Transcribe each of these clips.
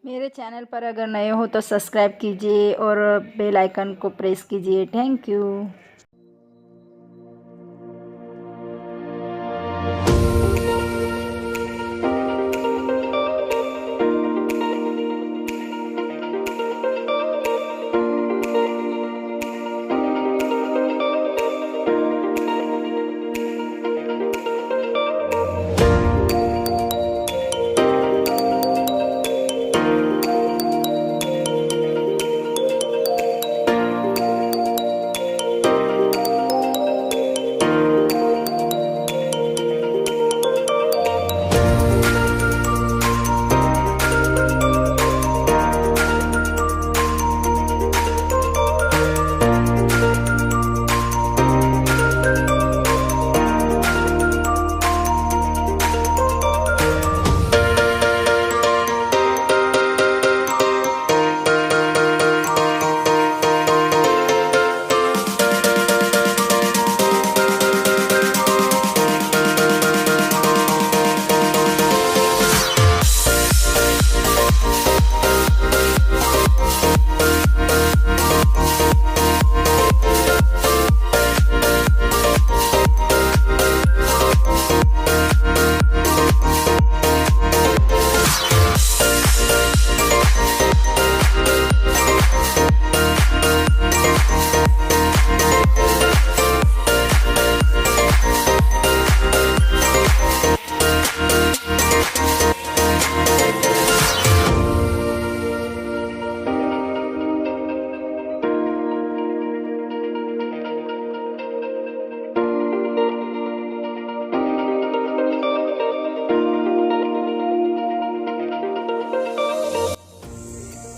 मेरे चैनल पर अगर नए हो तो सब्सक्राइब कीजिए और बेल आइकन को प्रेस कीजिए। Thank you.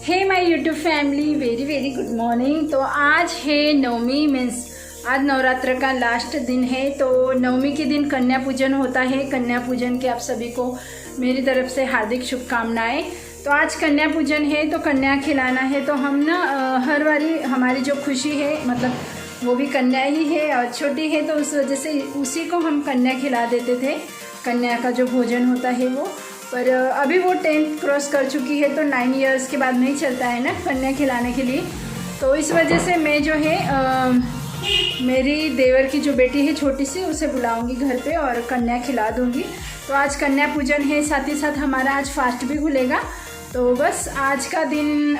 Hey my YouTube family, very very good morning. तो आज है नवमी, मीन्स आज नवरात्र का लास्ट दिन है। तो नवमी के दिन कन्या पूजन होता है। कन्या पूजन के आप सभी को मेरी तरफ से हार्दिक शुभकामनाएं। तो आज कन्या पूजन है तो कन्या खिलाना है। तो हम ना हर बारी हमारी जो खुशी है, मतलब वो भी कन्या ही है और छोटी है, तो उस वजह से उसी को हम कन्या खिला देते थे। कन्या का जो भोजन होता है वो, पर अभी वो 10th क्रॉस कर चुकी है तो 9 इयर्स के बाद नहीं चलता है ना कन्या खिलाने के लिए। तो इस वजह से मैं जो है मेरी देवर की जो बेटी है छोटी सी, उसे बुलाऊंगी घर पे और कन्या खिला दूंगी। तो आज कन्या पूजन है, साथ ही साथ हमारा आज फास्ट भी खुलेगा। तो बस आज का दिन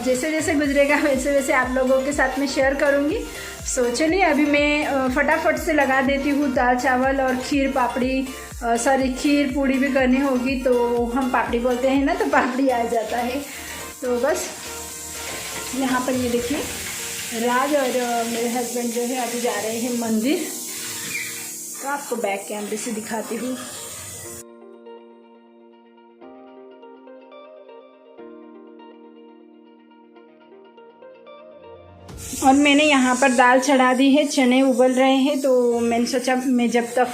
जैसे जैसे गुजरेगा वैसे वैसे आप लोगों के साथ में शेयर करूँगी। सो चलिए अभी मैं फटाफट से लगा देती हूँ। दाल चावल और खीर पापड़ी, सॉरी खीर पूड़ी भी करनी होगी, तो हम पापड़ी बोलते हैं ना, तो पापड़ी आ जाता है। तो बस यहाँ पर ये देखिए, राज और मेरे हस्बैंड जो है अभी जा रहे हैं मंदिर। तो आपको बैक कैमरे से दिखाती हूँ। और मैंने यहाँ पर दाल चढ़ा दी है, चने उबल रहे हैं। तो मैंने सोचा मैं जब तक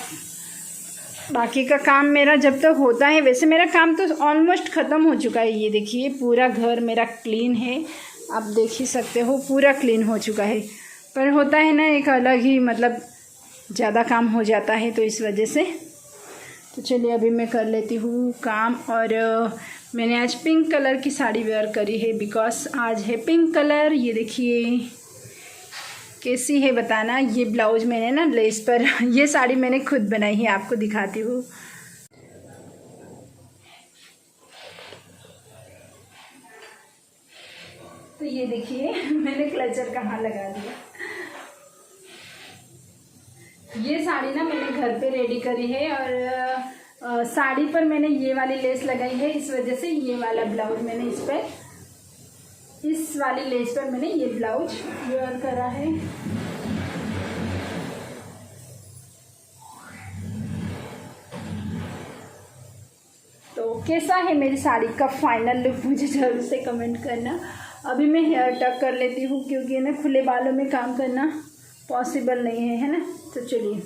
बाकी का काम मेरा जब तक होता है, वैसे मेरा काम तो ऑलमोस्ट ख़त्म हो चुका है। ये देखिए पूरा घर मेरा क्लीन है, आप देख ही सकते हो पूरा क्लीन हो चुका है। पर होता है ना एक अलग ही, मतलब ज़्यादा काम हो जाता है, तो इस वजह से। तो चलिए अभी मैं कर लेती हूँ काम। और मैंने आज पिंक कलर की साड़ी वेयर करी है, बिकॉज आज है पिंक कलर। ये देखिए कैसी है बताना। ये ब्लाउज मैंने ना लेस पर ये साड़ी मैंने खुद बनाई है, आपको दिखाती हूँ। तो ये देखिए मैंने क्लचर कहाँ लगा दिया। ये साड़ी ना मैंने घर पे रेडी करी है और साड़ी पर मैंने ये वाली लेस लगाई है, इस वजह से ये वाला ब्लाउज मैंने इस वाली लेस पर मैंने ये ब्लाउज वेयर करा है। तो कैसा है मेरी साड़ी का फाइनल लुक, मुझे जरूर से कमेंट करना। अभी मैं हेयर टक कर लेती हूँ, क्योंकि ना खुले बालों में काम करना पॉसिबल नहीं है ना। तो चलिए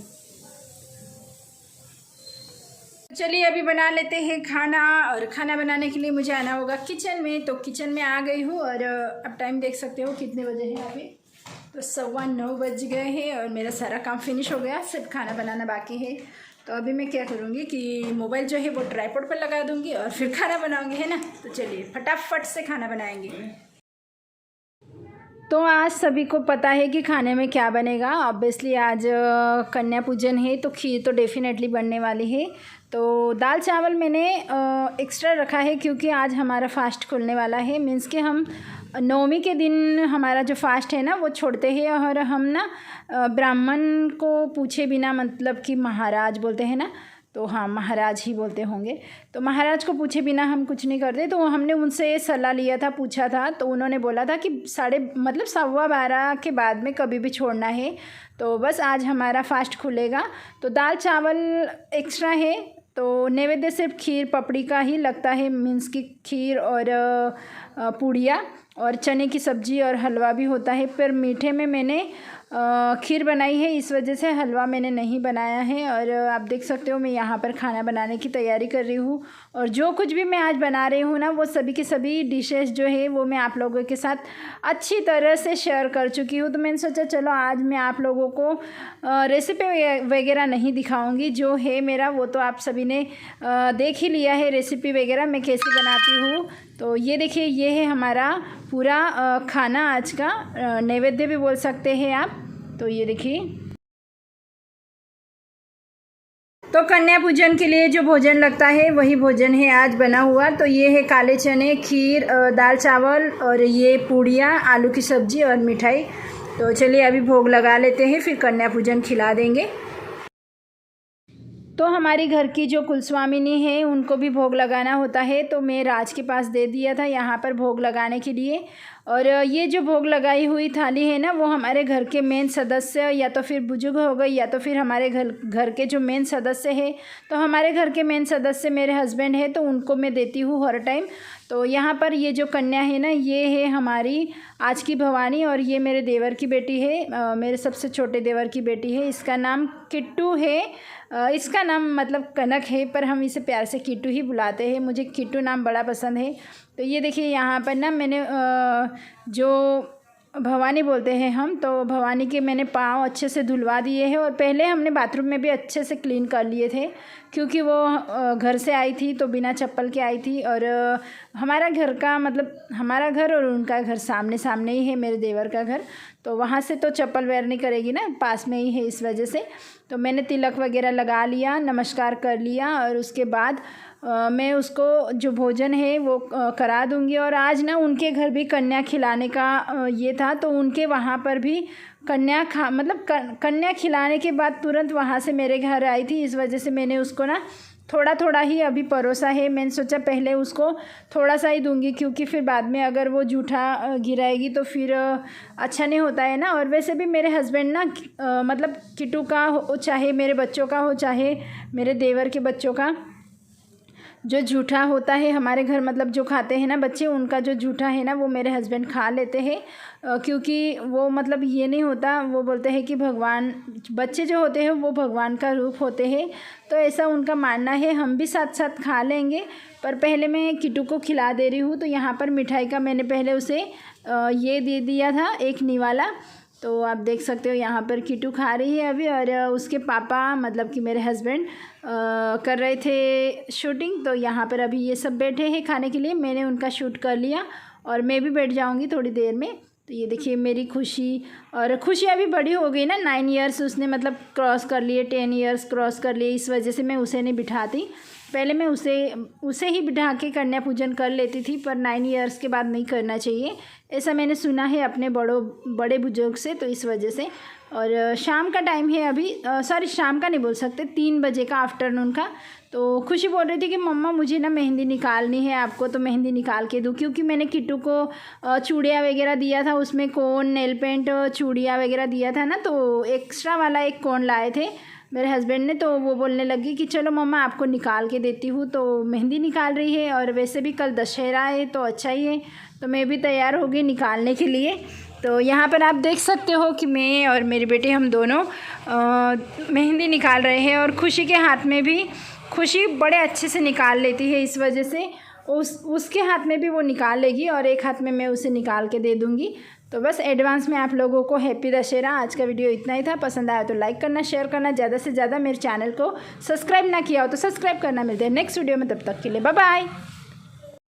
अभी बना लेते हैं खाना। और खाना बनाने के लिए मुझे आना होगा किचन में। तो किचन में आ गई हूँ और अब टाइम देख सकते हो कितने बजे हैं अभी। तो 9:15 बज गए हैं और मेरा सारा काम फिनिश हो गया, सिर्फ खाना बनाना बाकी है। तो अभी मैं क्या करूँगी कि मोबाइल जो है वो ट्राइपॉड पर लगा दूँगी और फिर खाना बनाऊँगी, है ना। तो चलिए फटाफट से खाना बनाएंगे। तो आज सभी को पता है कि खाने में क्या बनेगा। ऑब्वियसली आज कन्या पूजन है तो खीर तो डेफिनेटली बनने वाली है। तो दाल चावल मैंने एक्स्ट्रा रखा है क्योंकि आज हमारा फास्ट खुलने वाला है। मीन्स कि हम नवमी के दिन हमारा जो फास्ट है ना वो छोड़ते हैं और हम ना ब्राह्मण को पूछे बिना, मतलब कि महाराज बोलते हैं ना, तो हाँ महाराज ही बोलते होंगे, तो महाराज को पूछे बिना हम कुछ नहीं करते। तो हमने उनसे सलाह लिया था, पूछा था, तो उन्होंने बोला था कि 12:15 के बाद में कभी भी छोड़ना है। तो बस आज हमारा फास्ट खुलेगा। तो दाल चावल एक्स्ट्रा है, तो नैवेद्य सिर्फ खीर पपड़ी का ही लगता है। मीन्स की खीर और पूड़िया और चने की सब्ज़ी और हलवा भी होता है। पर मीठे में मैंने खीर बनाई है, इस वजह से हलवा मैंने नहीं बनाया है। और आप देख सकते हो मैं यहाँ पर खाना बनाने की तैयारी कर रही हूँ। और जो कुछ भी मैं आज बना रही हूँ ना वो सभी की सभी डिशेस जो है वो मैं आप लोगों के साथ अच्छी तरह से शेयर कर चुकी हूँ। तो मैंने सोचा चलो आज मैं आप लोगों को रेसिपी वगैरह नहीं दिखाऊँगी, जो है मेरा वो तो आप सभी ने देख ही लिया है रेसिपी वगैरह मैं कैसे बनाती हूँ। तो ये देखिए, ये है हमारा पूरा खाना आज का, नैवेद्य भी बोल सकते हैं आप। तो ये देखिए, तो कन्या पूजन के लिए जो भोजन लगता है वही भोजन है आज बना हुआ। तो ये है काले चने, खीर, दाल चावल और ये पूड़ियाँ, आलू की सब्ज़ी और मिठाई। तो चलिए अभी भोग लगा लेते हैं, फिर कन्या पूजन खिला देंगे। तो हमारी घर की जो कुलस्वामिनी है उनको भी भोग लगाना होता है, तो मैं राज के पास दे दिया था यहाँ पर भोग लगाने के लिए। और ये जो भोग लगाई हुई थाली है ना वो हमारे घर के मेन सदस्य या तो फिर बुजुर्ग हो गई या तो फिर हमारे घर के जो मेन सदस्य है, तो हमारे घर के मेन सदस्य मेरे हस्बैंड है, तो उनको मैं देती हूँ हर टाइम। तो यहाँ पर ये जो कन्या है ना ये है हमारी आज की भवानी और ये मेरे देवर की बेटी है, मेरे सबसे छोटे देवर की बेटी है। इसका नाम किट्टू है। इसका नाम मतलब कनक है पर हम इसे प्यार से किट्टू ही बुलाते हैं, मुझे किट्टू नाम बड़ा पसंद है। तो ये देखिए यहाँ पर ना मैंने जो भवानी बोलते हैं हम, तो भवानी के मैंने पाँव अच्छे से धुलवा दिए हैं। और पहले हमने बाथरूम में भी अच्छे से क्लीन कर लिए थे क्योंकि वो घर से आई थी तो बिना चप्पल के आई थी। और हमारा घर का मतलब हमारा घर और उनका घर सामने सामने ही है, मेरे देवर का घर, तो वहाँ से तो चप्पल वेयर नहीं करेगी ना, पास में ही है, इस वजह से। तो मैंने तिलक वगैरह लगा लिया, नमस्कार कर लिया और उसके बाद मैं उसको जो भोजन है वो करा दूंगी। और आज ना उनके घर भी कन्या खिलाने का ये था, तो उनके वहाँ पर भी कन्या कन्या खिलाने के बाद तुरंत वहाँ से मेरे घर आई थी, इस वजह से मैंने उसको ना थोड़ा थोड़ा ही अभी परोसा है। मैंने सोचा पहले उसको थोड़ा सा ही दूंगी क्योंकि फिर बाद में अगर वो जूठा गिराएगी तो फिर अच्छा नहीं होता है ना। और वैसे भी मेरे हस्बैंड ना मतलब किट्टू का हो चाहे मेरे बच्चों का हो चाहे मेरे देवर के बच्चों का, जो जूठा होता है हमारे घर मतलब जो खाते हैं ना बच्चे, उनका जो जूठा है ना वो मेरे हस्बैंड खा लेते हैं क्योंकि वो मतलब ये नहीं होता, वो बोलते हैं कि भगवान, बच्चे जो होते हैं वो भगवान का रूप होते हैं, तो ऐसा उनका मानना है। हम भी साथ साथ खा लेंगे पर पहले मैं किट्टू को खिला दे रही हूँ। तो यहाँ पर मिठाई का मैंने पहले उसे ये दे दिया था, एक निवाला। तो आप देख सकते हो यहाँ पर किट्टू खा रही है अभी, और उसके पापा मतलब कि मेरे हस्बैंड कर रहे थे शूटिंग। तो यहाँ पर अभी ये सब बैठे हैं खाने के लिए, मैंने उनका शूट कर लिया और मैं भी बैठ जाऊँगी थोड़ी देर में। तो ये देखिए मेरी खुशी, और खुशी अभी बड़ी हो गई ना, 9 ईयर्स उसने मतलब क्रॉस कर लिए, 10 ईयर्स क्रॉस कर लिए, इस वजह से मैं उसे नहीं बिठाती। पहले मैं उसे ही बिठा के कन्या पूजन कर लेती थी, पर 9 ईयर्स के बाद नहीं करना चाहिए, ऐसा मैंने सुना है अपने बड़े बुजुर्ग से, तो इस वजह से। और शाम का टाइम है अभी, सॉरी शाम का नहीं बोल सकते, 3 बजे का, आफ्टरनून का। तो खुशी बोल रही थी कि मम्मा मुझे ना मेहंदी निकालनी है, आपको तो मेहंदी निकाल के दूँ, क्योंकि मैंने किट्टू को चूड़ियाँ वगैरह दिया था, उसमें कोन, नेल पेंट, चूड़ियाँ वगैरह दिया था ना, तो एक्स्ट्रा वाला एक कोन लाए थे मेरे हस्बैंड ने। तो वो बोलने लगी कि चलो मम्मा आपको निकाल के देती हूँ, तो मेहंदी निकाल रही है। और वैसे भी कल दशहरा है तो अच्छा ही है, तो मैं भी तैयार हो गई निकालने के लिए। तो यहाँ पर आप देख सकते हो कि मैं और मेरी बेटी हम दोनों मेहंदी निकाल रहे हैं, और खुशी के हाथ में भी, खुशी बड़े अच्छे से निकाल लेती है, इस वजह से उसके हाथ में भी वो निकाल लेगी और एक हाथ में मैं उसे निकाल के दे दूँगी। तो बस एडवांस में आप लोगों को हैप्पी दशहरा। आज का वीडियो इतना ही था। पसंद आया तो लाइक करना, शेयर करना, ज़्यादा से ज़्यादा मेरे चैनल को सब्सक्राइब ना किया हो तो सब्सक्राइब करना। मिलते हैं नेक्स्ट वीडियो में, तब तक के लिए बाय बाय।